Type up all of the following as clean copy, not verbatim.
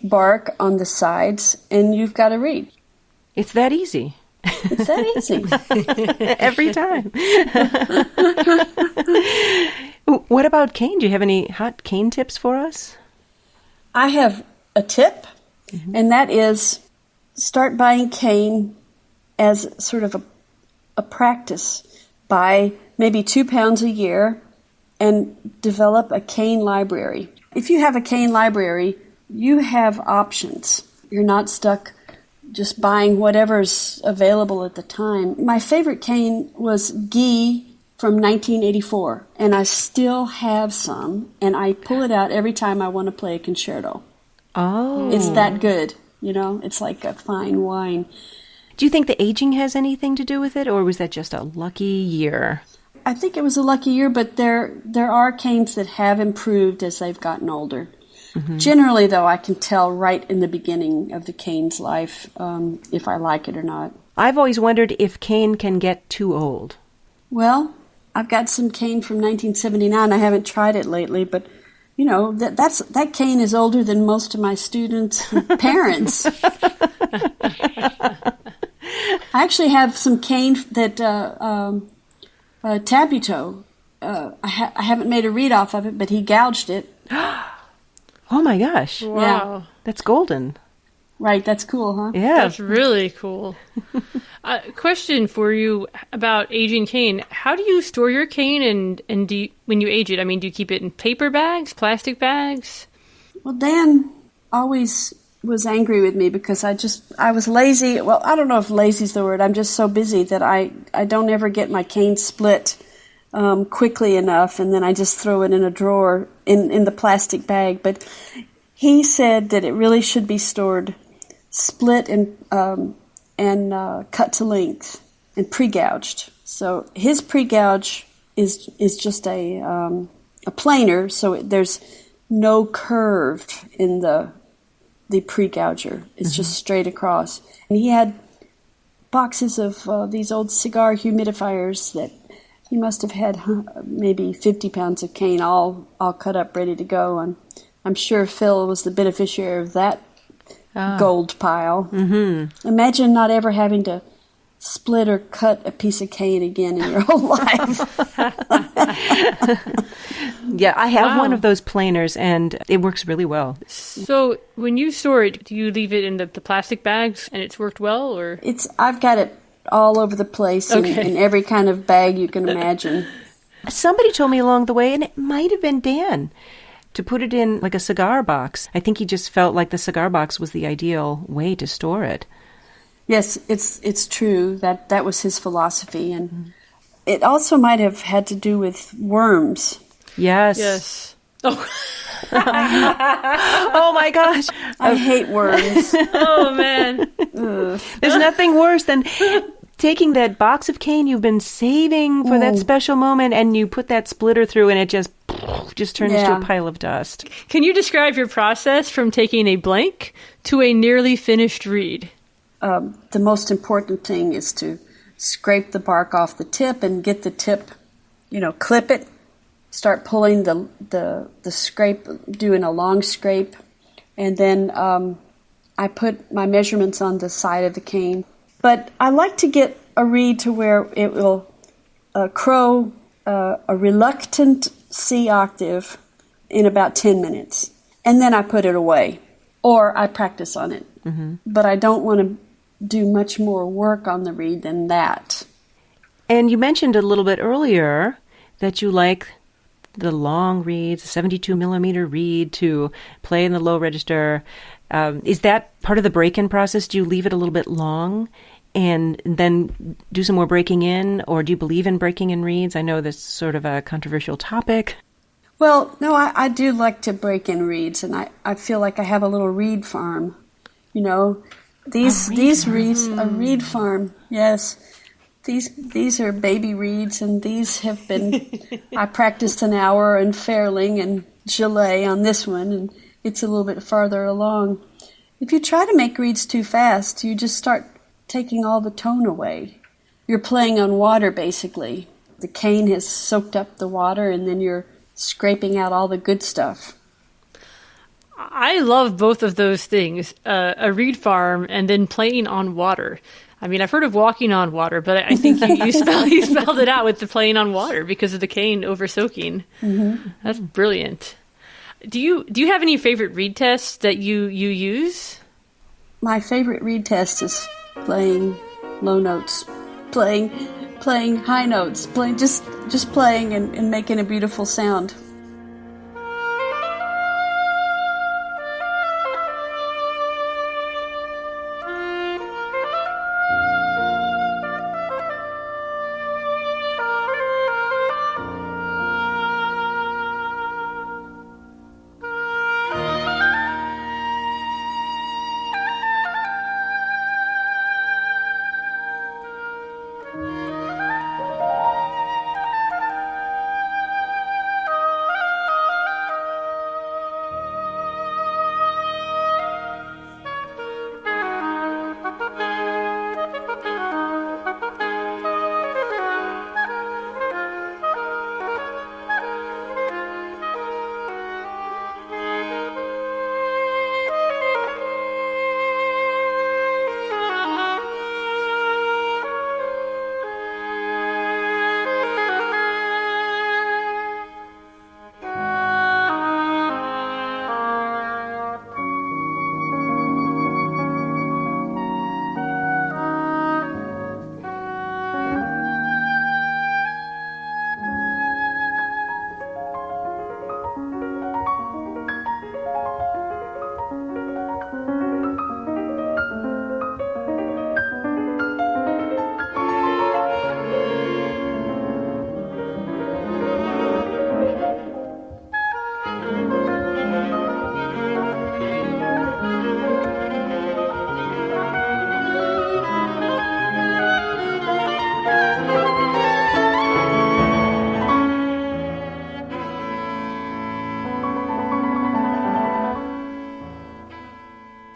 bark on the sides, and you've got a reed. It's that easy. It's that easy. Every time. What about cane? Do you have any hot cane tips for us? I have a tip, and that is start buying cane as sort of a practice. Buy maybe 2 pounds a year and develop a cane library. If you have a cane library, you have options. You're not stuck just buying whatever's available at the time. My favorite cane was Guy from 1984, and I still have some, and I pull it out every time I want to play a concerto. Oh. It's that good, you know? It's like a fine wine. Do you think the aging has anything to do with it, or was that just a lucky year? I think it was a lucky year, but there are canes that have improved as they've gotten older. Generally, though, I can tell right in the beginning of the cane's life if I like it or not. I've always wondered if cane can get too old. Well, I've got some cane from 1979. I haven't tried it lately, but you know that cane is older than most of my students' parents. I actually have some cane that Tabuto. I haven't made a reed off of it, but he gouged it. Oh my gosh. Wow. Yeah. That's golden. Right, that's cool, huh? Yeah. That's really cool. Question for you about aging cane. How do you store your cane and do you, when you age it? I mean, do you keep it in paper bags, plastic bags? Well, Dan always was angry with me because I was lazy. Well, I don't know if lazy's the word. I'm just so busy that I don't ever get my cane split quickly enough, and then I just throw it in a drawer in the plastic bag. But he said that it really should be stored split and cut to length and pre-gouged. So his pre-gouge is just a planer, so there's no curve in the pre-gouger. It's just straight across. And he had boxes of these old cigar humidifiers that he must have had maybe 50 pounds of cane all cut up, ready to go. And I'm sure Phil was the beneficiary of that gold pile. Mm-hmm. Imagine not ever having to split or cut a piece of cane again in your whole life. Yeah, I have one of those planers, and it works really well. So when you store it, do you leave it in the plastic bags and it's worked well, or? I've got it all over the place in every kind of bag you can imagine. Somebody told me along the way, and it might have been Dan, to put it in like a cigar box. I think he just felt like the cigar box was the ideal way to store it. Yes, it's true. That was his philosophy, and it also might have had to do with worms. Yes. Oh. Oh my gosh. I hate worms. Oh man. There's nothing worse than taking that box of cane you've been saving for that special moment, and you put that splitter through, and it just turns into a pile of dust. Can you describe your process from taking a blank to a nearly finished reed? The most important thing is to scrape the bark off the tip and get the tip, clip it, start pulling the scrape, doing a long scrape, and then I put my measurements on the side of the cane. But I like to get a reed to where it will crow a reluctant C octave in about 10 minutes. And then I put it away, or I practice on it. Mm-hmm. But I don't want to do much more work on the reed than that. And you mentioned a little bit earlier that you like the long reeds, 72 millimeter reed to play in the low register. Is that part of the break-in process? Do you leave it a little bit long and then do some more breaking in, or do you believe in breaking in reeds? I know that's sort of a controversial topic. Well, no, I do like to break in reeds, and I feel like I have a little reed farm. These reeds, a reed farm, yes. These are baby reeds, and these have been, I practiced an hour in Fairling and Gillet on this one, and it's a little bit farther along. If you try to make reeds too fast, you just start taking all the tone away. You're playing on water, basically. The cane has soaked up the water, and then you're scraping out all the good stuff. I love both of those things, a reed farm and then playing on water. I mean, I've heard of walking on water, but I think you spelled it out with the playing on water because of the cane over soaking. Mm-hmm. That's brilliant. Do you have any favorite reed tests that you use? My favorite reed test is playing low notes, playing high notes, playing just playing and making a beautiful sound.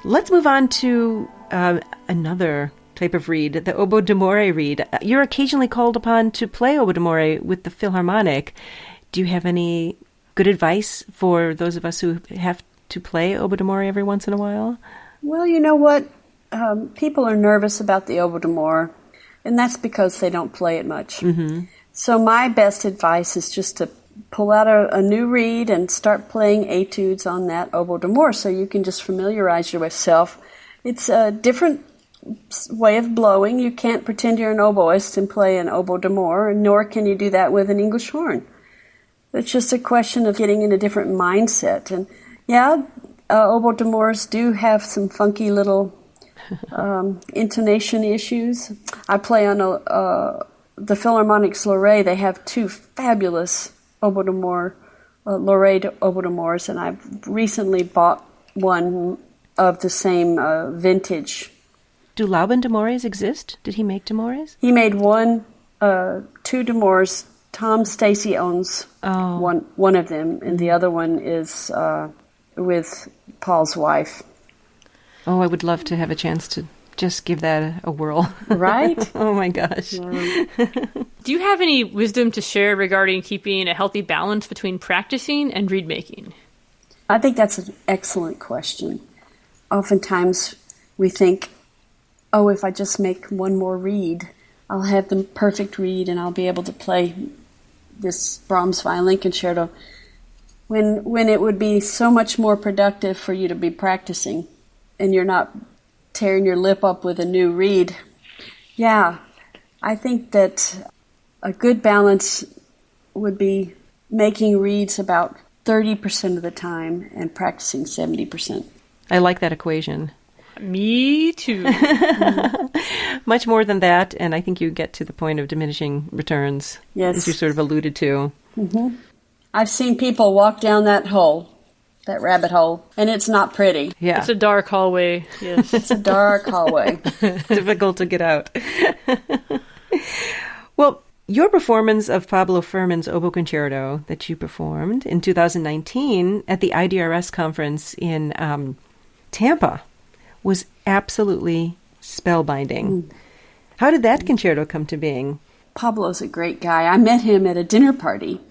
Let's move on to another type of reed, the oboe d'amore reed. You're occasionally called upon to play oboe d'amore with the Philharmonic. Do you have any good advice for those of us who have to play oboe d'amore every once in a while? Well, you know what? People are nervous about the oboe d'amore, and that's because they don't play it much. Mm-hmm. So my best advice is just to pull out a new reed and start playing etudes on that oboe d'amore so you can just familiarize yourself. It's a different way of blowing. You can't pretend you're an oboist and play an oboe d'amore, nor can you do that with an English horn. It's just a question of getting in a different mindset. And yeah, oboe d'amores do have some funky little intonation issues. I play on the Philharmonic Sylar. They have two fabulous oboe d'amore, Lorraine oboe d'amores, and I've recently bought one of the same vintage. Do Laubin d'amores exist? Did he make d'amores? He made two d'amores. Tom Stacy owns one of them, and the other one is with Paul's wife. Oh, I would love to have a chance to just give that a whirl. Right? Oh my gosh. Do you have any wisdom to share regarding keeping a healthy balance between practicing and reed making? I think that's an excellent question. Oftentimes we think, oh, if I just make one more reed, I'll have the perfect reed and I'll be able to play this Brahms violin concerto, when it would be so much more productive for you to be practicing and you're not tearing your lip up with a new reed. Yeah, I think that a good balance would be making reeds about 30% of the time and practicing 70%. I like that equation. Me too. Much more than that, and I think you get to the point of diminishing returns, yes, as you sort of alluded to. Mm-hmm. I've seen people walk down that rabbit hole, and it's not pretty. Yeah. It's a dark hallway. Yes. It's a dark hallway. Difficult to get out. Well, your performance of Pablo Furman's Oboe Concerto that you performed in 2019 at the IDRS conference in Tampa was absolutely spellbinding. Mm. How did that concerto come to being? Pablo's a great guy. I met him at a dinner party.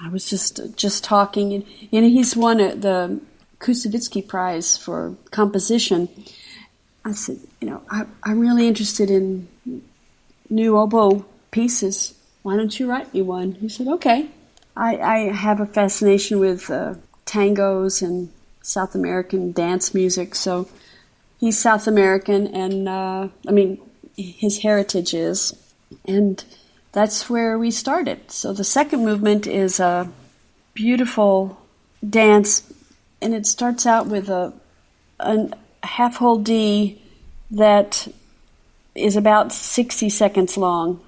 I was just talking, and he's won the Kusevitsky Prize for composition. I said, I'm really interested in new oboe pieces. Why don't you write me one? He said, okay. I have a fascination with tangos and South American dance music, so he's South American, and his heritage is, and that's where we started. So the second movement is a beautiful dance, and it starts out with a half-whole D that is about 60 seconds long.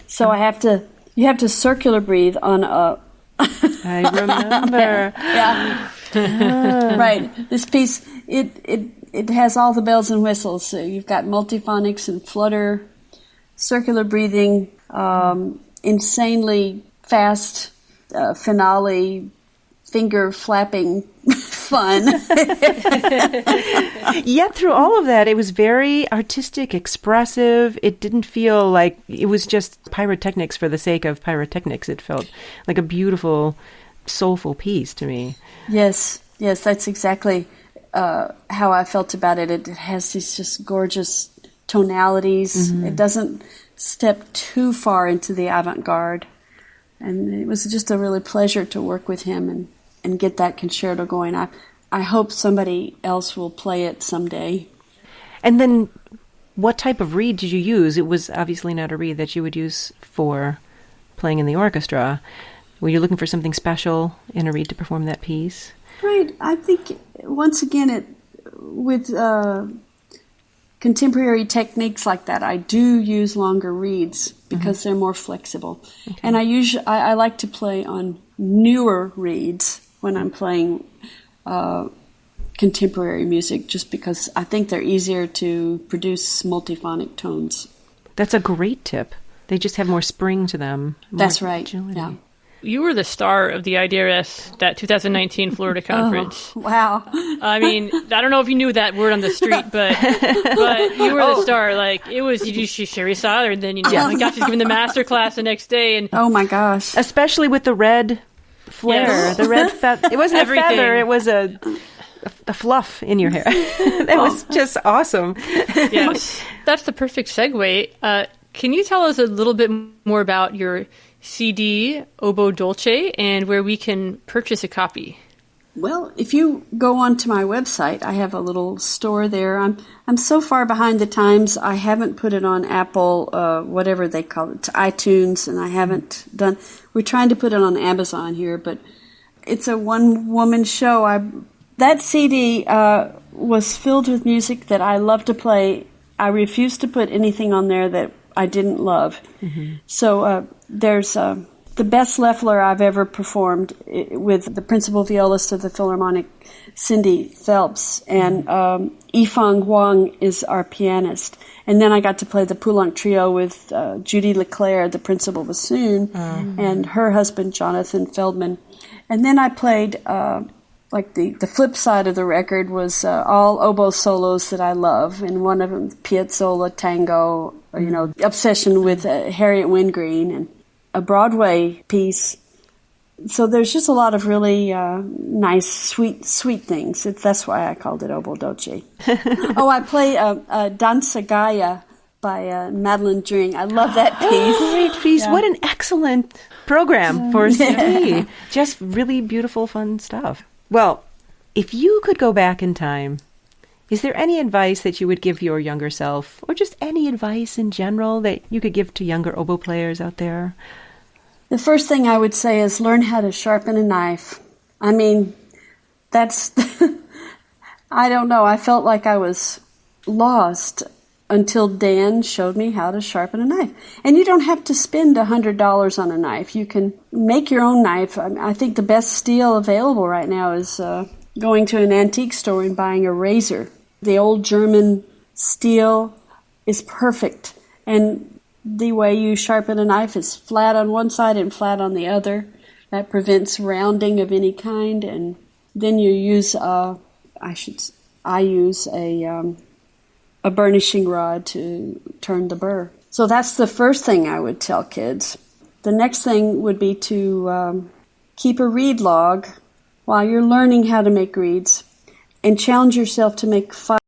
So you have to circular breathe on a... I remember. Yeah. Right. This piece, it has all the bells and whistles. So you've got multiphonics and flutter, circular breathing, insanely fast finale, finger flapping fun. Yet through all of that, it was very artistic, expressive. It didn't feel like it was just pyrotechnics for the sake of pyrotechnics. It felt like a beautiful, soulful piece to me. Yes, that's exactly how I felt about it. It has these just gorgeous tonalities. Mm-hmm. It doesn't step too far into the avant-garde. And it was just a really pleasure to work with him and get that concerto going. I hope somebody else will play it someday. And then what type of reed did you use? It was obviously not a reed that you would use for playing in the orchestra. Were you looking for something special in a reed to perform that piece? Right. I think, once again, with contemporary techniques like that, I do use longer reeds because they're more flexible. Okay. And I like to play on newer reeds when I'm playing contemporary music, just because I think they're easier to produce multiphonic tones. That's a great tip. They just have more spring to them. That's right. Agility. Yeah. You were the star of the IDRS, that 2019 Florida conference. Oh, wow. I mean, I don't know if you knew that word on the street, but you were the star. Like, it was, Sherry Sylar, and then, oh my gosh, she's giving the master class the next day. And oh my gosh. Especially with the red flare. Yes. The red feather. It wasn't everything. A feather, it was a fluff in your hair. That was just awesome. Yes. That's the perfect segue. Can you tell us a little bit more about your CD, Oboe Dolce, and where we can purchase a copy? Well, if you go onto my website, I have a little store there. I'm so far behind the times, I haven't put it on Apple, whatever they call it, iTunes, and I haven't done... We're trying to put it on Amazon here, but it's a one-woman show. That CD was filled with music that I love to play. I refuse to put anything on there that I didn't love. Mm-hmm. So there's the best Leffler I've ever performed with the principal violist of the Philharmonic, Cindy Phelps, and Yifeng Huang is our pianist. And then I got to play the Poulenc Trio with Judy Leclerc, the principal bassoon, and her husband, Jonathan Feldman. And then I played... the flip side of the record was all oboe solos that I love, and one of them, Piazzolla Tango, Obsession with Harriet Wingreen, and a Broadway piece. So there's just a lot of really nice, sweet things. That's why I called it Oboe Dolce. I play Danza Gaia by Madeline Dring. I love that piece. Great piece. Yeah. What an excellent program for a CD. Just really beautiful, fun stuff. Well, if you could go back in time, is there any advice that you would give your younger self, or just any advice in general that you could give to younger oboe players out there? The first thing I would say is learn how to sharpen a knife. I mean, that's... I don't know. I felt like I was lost until Dan showed me how to sharpen a knife. And you don't have to spend $100 on a knife. You can make your own knife. I think the best steel available right now is going to an antique store and buying a razor. The old German steel is perfect. And the way you sharpen a knife is flat on one side and flat on the other. That prevents rounding of any kind. And then you use, I use a burnishing rod to turn the burr. So that's the first thing I would tell kids. The next thing would be to keep a reed log while you're learning how to make reeds, and challenge yourself to make 5